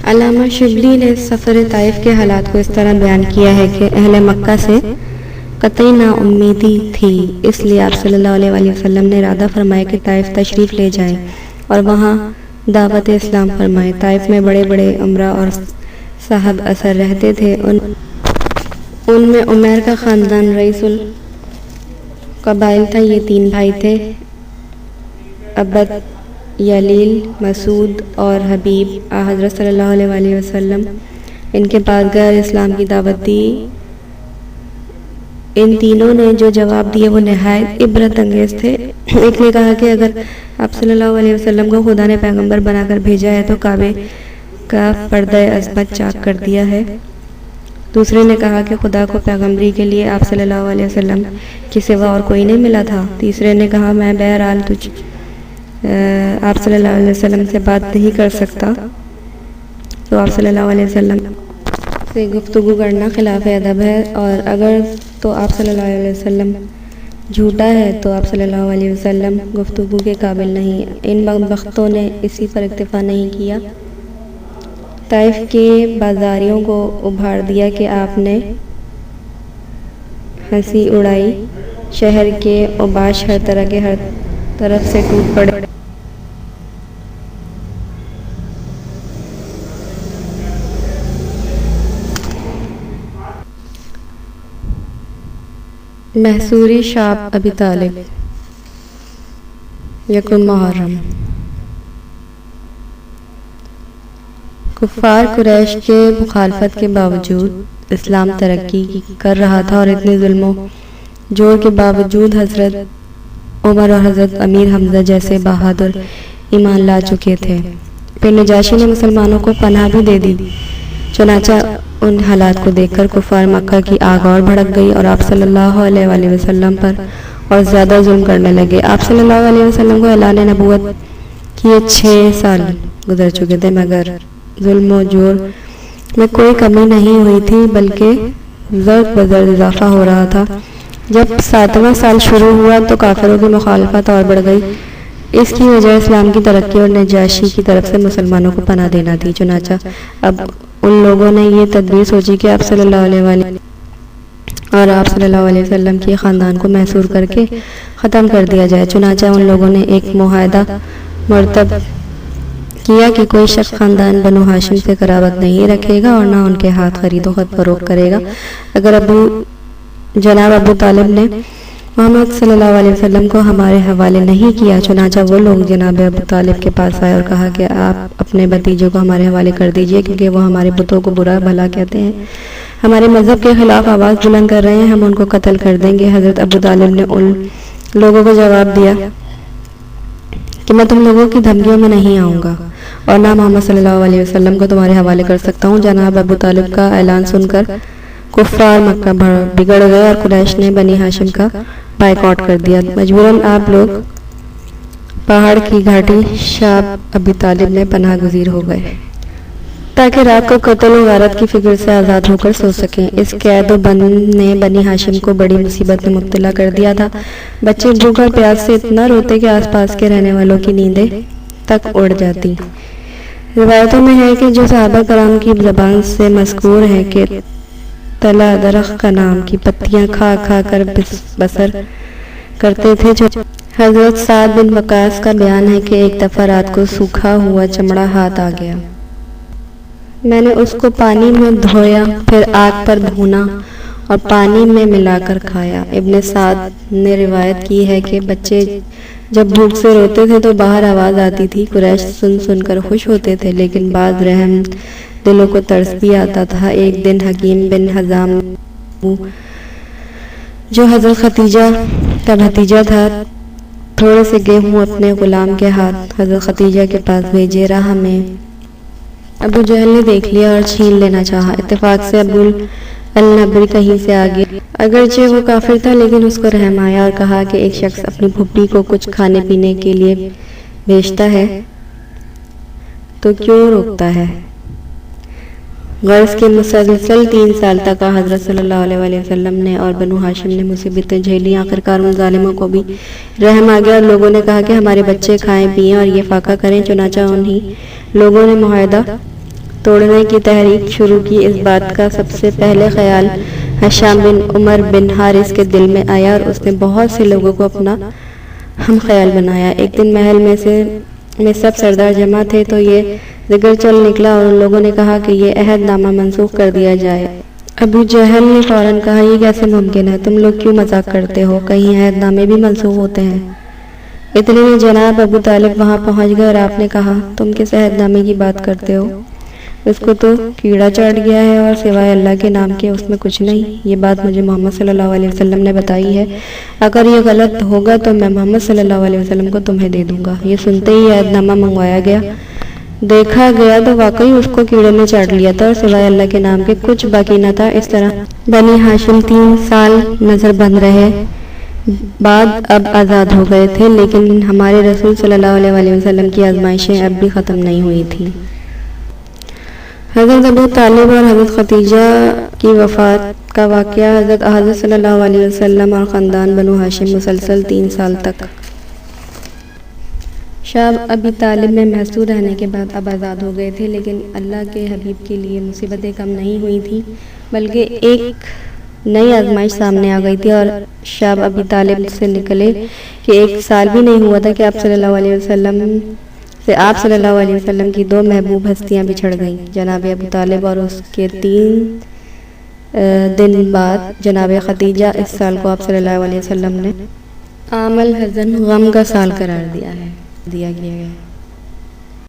علامہ شبلی نے سفر طائف کے حالات کو اس طرح بیان کیا ہے کہ اہل مکہ سے قطعی نا امیدی تھی، اس لیے آپ صلی اللہ علیہ وآلہ وسلم نے ارادہ فرمایا کہ طائف تشریف لے جائیں اور وہاں دعوت اسلام فرمائیں۔ طائف میں بڑے بڑے امراء اور صاحب اثر رہتے تھے، ان میں عمیر کا خاندان رئیس القبائل تھا۔ یہ 3 بھائی تھے، عبد، یلیل، مسعود اور حبیب۔ حضرت صلی اللہ علیہ وآلہ وسلم ان کے پاس گئے اور اسلام کی دعوت دی۔ ان تینوں نے جو جواب دیے وہ نہایت عبرت انگیز تھے۔ ایک نے کہا کہ اگر آپ صلی اللہ علیہ وسلم کو خدا نے پیغمبر بنا کر بھیجا ہے تو کعبے کا پردہ عظمت چاک کر دیا ہے۔ دوسرے نے کہا کہ خدا کو پیغمبری کے لیے آپ صلی اللہ علیہ وسلم کے سوا اور کوئی نہیں ملا تھا۔ تیسرے نے کہا میں بہرحال آپ صلی اللہ علیہ وسلم سے بات نہیں کر سکتا، تو آپ صلی اللہ علیہ وسلم سے گفتگو کرنا خلاف ادب ہے، اور اگر تو آپ صلی اللہ علیہ وسلم جھوٹا ہے تو آپ صلی اللہ علیہ وسلم گفتگو کے قابل نہیں۔ ان بدبختوں نے اسی پر اکتفا نہیں کیا، طائف کے بازاریوں کو ابھار دیا کہ آپ نے ہنسی اڑائی۔ شہر کے اوباش ہر طرف سے ٹوٹ پڑے۔ محصوری شعب ابی طالب، یکم محرم۔ کفار قریش کے مخالفت کے باوجود اسلام ترقی کر رہا تھا، اور اتنے ظلم و جور کے باوجود حضرت عمر اور حضرت امیر حمزہ جیسے بہادر ایمان لا چکے تھے۔ پھر نجاشی نے مسلمانوں کو پناہ بھی دے دی، چنانچہ ان حالات کو دیکھ کر کفار مکہ کی آگ اور بھڑک گئی اور آپ صلی اللہ علیہ وآلہ وسلم پر اور زیادہ ظلم کرنے لگے۔ آپ صلی اللہ علیہ وسلم کو اعلان نبوت کیے 6 سال گزر چکے تھے، مگر ظلم و جور میں کوئی کمی نہیں ہوئی تھی، بلکہ زرد بزرد اضافہ ہو رہا تھا۔ جب 7واں سال شروع ہوا تو کافروں کی مخالفت اور بڑھ گئی۔ اس کی وجہ اسلام کی ترقی اور نجاشی کی طرف سے مسلمانوں کو پناہ دینا تھی۔ چنانچہ اب ان لوگوں نے یہ تدبیر سوچی کہ آپ صلی اللہ علیہ وآلہ اور آپ صلی اللہ علیہ وسلم کے خاندان کو محصور کر کے ختم کر دیا جائے۔ چنانچہ ان لوگوں نے ایک معاہدہ مرتب کیا کہ کوئی شخص خاندان بنو ہاشم سے قرابت نہیں رکھے گا اور نہ ان کے ہاتھ خرید و فروخت کرے گا۔ اگر جناب ابو طالب نے محمد صلی اللہ علیہ وسلم کو ہمارے حوالے نہیں کیا، چنانچہ وہ لوگ جناب ابو طالب کے پاس آئے اور کہا کہ آپ اپنے بھتیجوں کو ہمارے حوالے کر دیجئے، کیونکہ وہ ہمارے بتوں کو برا بھلا کہتے ہیں، ہمارے مذہب کے خلاف آواز بلند کر رہے ہیں، ہم ان کو قتل کر دیں گے۔ حضرت ابو طالب نے ان لوگوں کو جواب دیا کہ میں تم لوگوں کی دھمکیوں میں نہیں آؤں گا اور نہ محمد صلی اللہ علیہ وسلم کو تمہارے حوالے کر سکتا ہوں۔ جناب ابو طالب کا اعلان سن کر کفار مکہ بگڑ گئے اور قریش نے بنی ہاشم کا بائیکاٹ کر دیا۔ مجبوراً آپ لوگ پہاڑ کی گھاٹی شعب ابی طالب میں پناہ گزیر ہو گئے تاکہ رات کو قتل و غارت کی فکر سے آزاد ہو کر سو سکیں۔ اس قید و بند نے بنی ہاشم کو بڑی مصیبت میں مبتلا کر دیا تھا۔ بچے بھوک اور پیاس سے اتنا روتے کہ آس پاس کے رہنے والوں کی نیندیں تک اڑ جاتی۔ روایتوں میں ہے کہ جو صحابہ کرام کی زبان سے مذکور ہے کہ تلا درخت کا نام کی پتیاں کھا کھا کر بسر کرتے تھے۔ حضرت سعد بن وقاص کا بیان ہے کہ ایک دفعہ رات کو سوکھا ہوا چمڑا ہاتھ آ گیا، میں نے اس کو پانی میں دھویا، پھر آگ پر بھونا اور پانی میں ملا کر کھایا۔ ابن سعد نے روایت کی ہے کہ بچے جب بھوک سے روتے تھے تو باہر آواز آتی تھی، قریش سن سن کر خوش ہوتے تھے، لیکن بعض رحم دلوں کو ترس بھی آتا تھا۔ ایک دن حکیم بن حزام جو حضرت خدیجہ کا بھتیجا تھا، تھوڑے سے گیہوں اپنے غلام کے ہاتھ حضرت خدیجہ کے پاس بھیجے۔ راہ میں ابو جہل نے دیکھ لیا اور چھین لینا چاہا۔ اتفاق سے ابو النبر کہیں سے آ گیا، اگرچہ وہ کافر تھا لیکن اس کو رحم آیا اور کہا کہ ایک شخص اپنی پھوپھی کو کچھ کھانے پینے کے لیے بھیجتا ہے تو کیوں روکتا ہے؟ غرض کے مسلسل 3 سال تک حضرت صلی اللہ علیہ وآلہ وسلم نے اور بنو ہاشم نے مصیبتیں جھیلی۔ آخرکار ان ظالموں کو بھی رحم آ گیا اور لوگوں نے کہا کہ ہمارے بچے کھائیں پیئیں اور یہ فاقہ کریں۔ چنانچہ انہی لوگوں نے معاہدہ توڑنے کی تحریک شروع کی۔ اس بات کا سب سے پہلے خیال ہشام بن عمر بن حارث کے دل میں آیا اور اس نے بہت سے لوگوں کو اپنا ہم خیال بنایا۔ ایک دن محل میں سب سردار جمع تھے تو یہ ذکر چل نکلا اور ان لوگوں نے کہا کہ یہ عہد نامہ منسوخ کر دیا جائے۔ ابو جہل نے فوراً کہا یہ کیسے ممکن ہے، تم لوگ کیوں مذاق کرتے ہو، کہیں عہد نامے بھی منسوخ ہوتے ہیں؟ اتنے میں جناب ابو طالب وہاں پہنچ گئے اور آپ نے کہا تم کس عہد نامے کی بات کرتے ہو، اس کو تو کیڑا چاٹ گیا ہے اور سوائے اللہ کے نام کے اس میں کچھ نہیں۔ یہ بات مجھے محمد صلی اللہ علیہ وسلم نے بتائی ہے، اگر یہ غلط ہوگا تو میں محمد صلی اللہ علیہ وسلم کو تمہیں دے دوں گا۔ یہ سنتے ہی عہد نامہ منگوایا گیا، دیکھا گیا تو واقعی اس کو کیڑے نے چاٹ لیا تھا اور سوائے اللہ کے نام کے کچھ باقی نہ تھا۔ اس طرح بنی ہاشم 3 سال نظر بند رہے، بعد اب آزاد ہو گئے تھے، لیکن ہمارے رسول صلی اللہ علیہ وسلم کی آزمائشیں اب بھی ختم نہیں ہوئی تھیں۔ حضرت ابو طالب اور حضرت خدیجہ کی وفات کا واقعہ حضرت صلی اللہ علیہ وسلم اور خاندان بنو ہاشم مسلسل 3 سال تک شاب ابی طالب میں محصور رہنے کے بعد اب آزاد ہو گئے تھے، لیکن اللہ کے حبیب کے لیے مصیبتیں کم نہیں ہوئی تھیں، بلکہ ایک نئی آزمائش سامنے آ گئی تھی اور شاب ابی طالب سے نکلے کہ 1 سال بھی نہیں ہوا تھا کہ آپ صلی اللہ علیہ وسلم کی 2 محبوب ہستیاں بچھڑ گئیں، جناب ابو طالب اور اس کے 3 دن بعد جناب خدیجہ۔ اس سال کو آپ صلی اللہ علیہ وسلم نے عام الحزن غم کا سال قرار دیا گیا ہے۔